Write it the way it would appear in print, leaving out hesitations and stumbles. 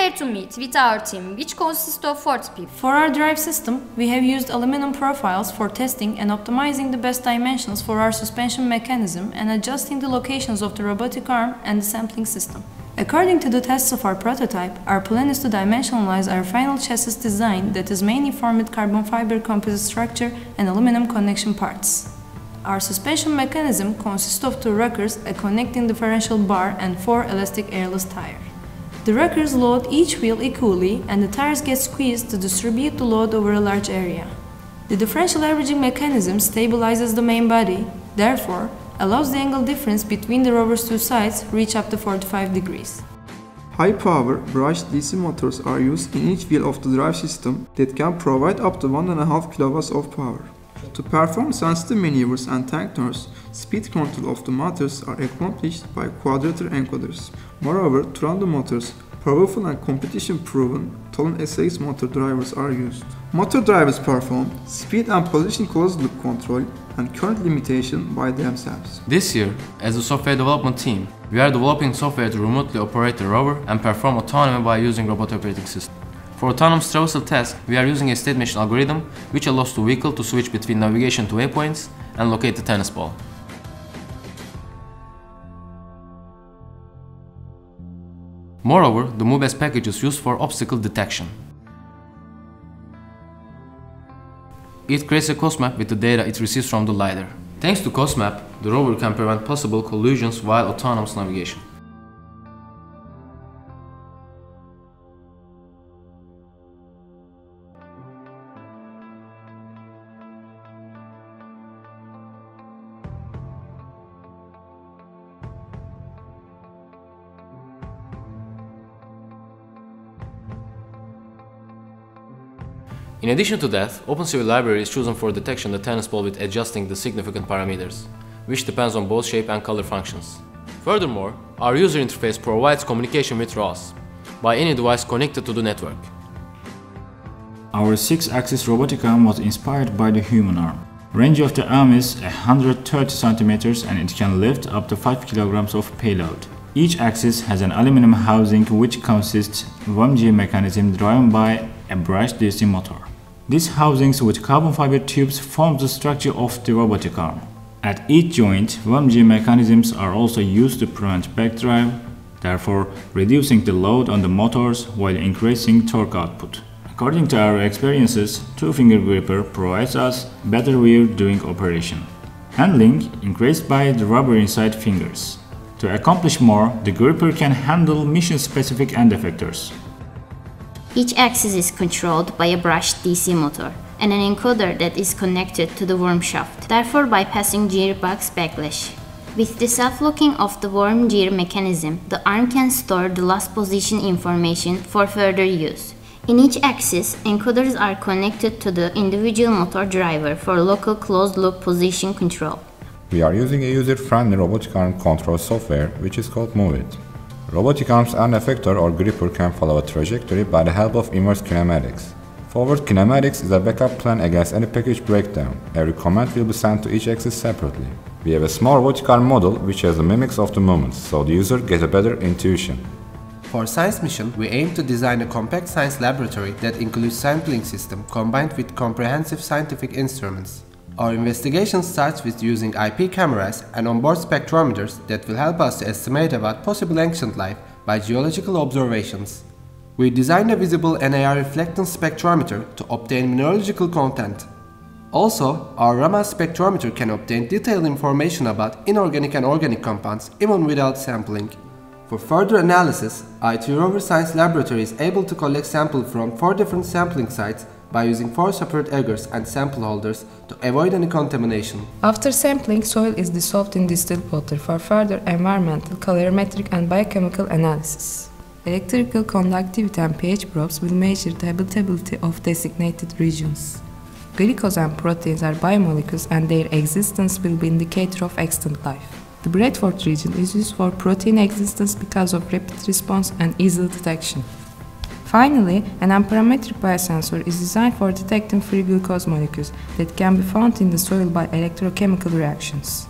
Prepare to meet with our team, which consists of 40 people. For our drive system, we have used aluminum profiles for testing and optimizing the best dimensions for our suspension mechanism and adjusting the locations of the robotic arm and the sampling system. According to the tests of our prototype, our plan is to dimensionalize our final chassis design that is mainly formed with carbon fiber composite structure and aluminum connection parts. Our suspension mechanism consists of 2 rockers, a connecting differential bar and 4 elastic airless tires. The rockers load each wheel equally and the tires get squeezed to distribute the load over a large area. The differential averaging mechanism stabilizes the main body, therefore allows the angle difference between the rover's 2 sides reach up to 45 degrees. High-power brushed DC motors are used in each wheel of the drive system that can provide up to 1.5 kW of power. To perform sensitive maneuvers and tank turns, speed control of the motors are accomplished by quadrature encoders. Moreover, tandem motors, powerful and competition-proven Tolen SAX motor drivers are used. Motor drivers perform speed and position closed-loop control and current limitation by themselves. This year, as a software development team, we are developing software to remotely operate the rover and perform autonomy by using robot operating system. For autonomous traversal task, we are using a state machine algorithm which allows the vehicle to switch between navigation to waypoints and locate the tennis ball. Moreover, the MoveS package is used for obstacle detection. It creates a cost map with the data it receives from the LiDAR. Thanks to cost map, the rover can prevent possible collisions while autonomous navigation. In addition to that, OpenCV library is chosen for detection of the tennis ball with adjusting the significant parameters, which depends on both shape and color functions. Furthermore, our user interface provides communication with ROS by any device connected to the network. Our 6-axis robotic arm was inspired by the human arm. Range of the arm is 130 cm and it can lift up to 5 kg of payload. Each axis has an aluminum housing which consists of a VMG mechanism driven by a brushed DC motor. These housings with carbon fiber tubes form the structure of the robotic arm. At each joint, VMG mechanisms are also used to prevent backdrive, therefore reducing the load on the motors while increasing torque output. According to our experiences, 2-finger gripper provides us better wear during operation. Handling increased by the rubber inside fingers. To accomplish more, the gripper can handle mission-specific end effectors. Each axis is controlled by a brushed DC motor and an encoder that is connected to the worm shaft, therefore bypassing gearbox backlash. With the self-locking of the worm gear mechanism, the arm can store the last position information for further use. In each axis, encoders are connected to the individual motor driver for local closed-loop position control. We are using a user-friendly robotic arm control software which is called MoveIt. Robotic arm's end effector or gripper can follow a trajectory by the help of inverse kinematics. Forward kinematics is a backup plan against any package breakdown. Every command will be sent to each axis separately. We have a small robotic arm model which has the mimics of the movements, so the user gets a better intuition. For science mission, we aim to design a compact science laboratory that includes sampling system combined with comprehensive scientific instruments. Our investigation starts with using IP cameras and onboard spectrometers that will help us to estimate about possible ancient life by geological observations. We designed a visible NAR reflectance spectrometer to obtain mineralogical content. Also, our Raman spectrometer can obtain detailed information about inorganic and organic compounds even without sampling. For further analysis, IT Rover Science Laboratory is able to collect samples from 4 different sampling sites by using 4 separate augers and sample holders to avoid any contamination. After sampling, soil is dissolved in distilled water for further environmental, calorimetric and biochemical analysis. Electrical conductivity and pH probes will measure the habitability of designated regions. Glucose and proteins are biomolecules and their existence will be an indicator of extant life. The Bradford region is used for protein existence because of rapid response and easy detection. Finally, an amperometric biosensor is designed for detecting free glucose molecules that can be found in the soil by electrochemical reactions.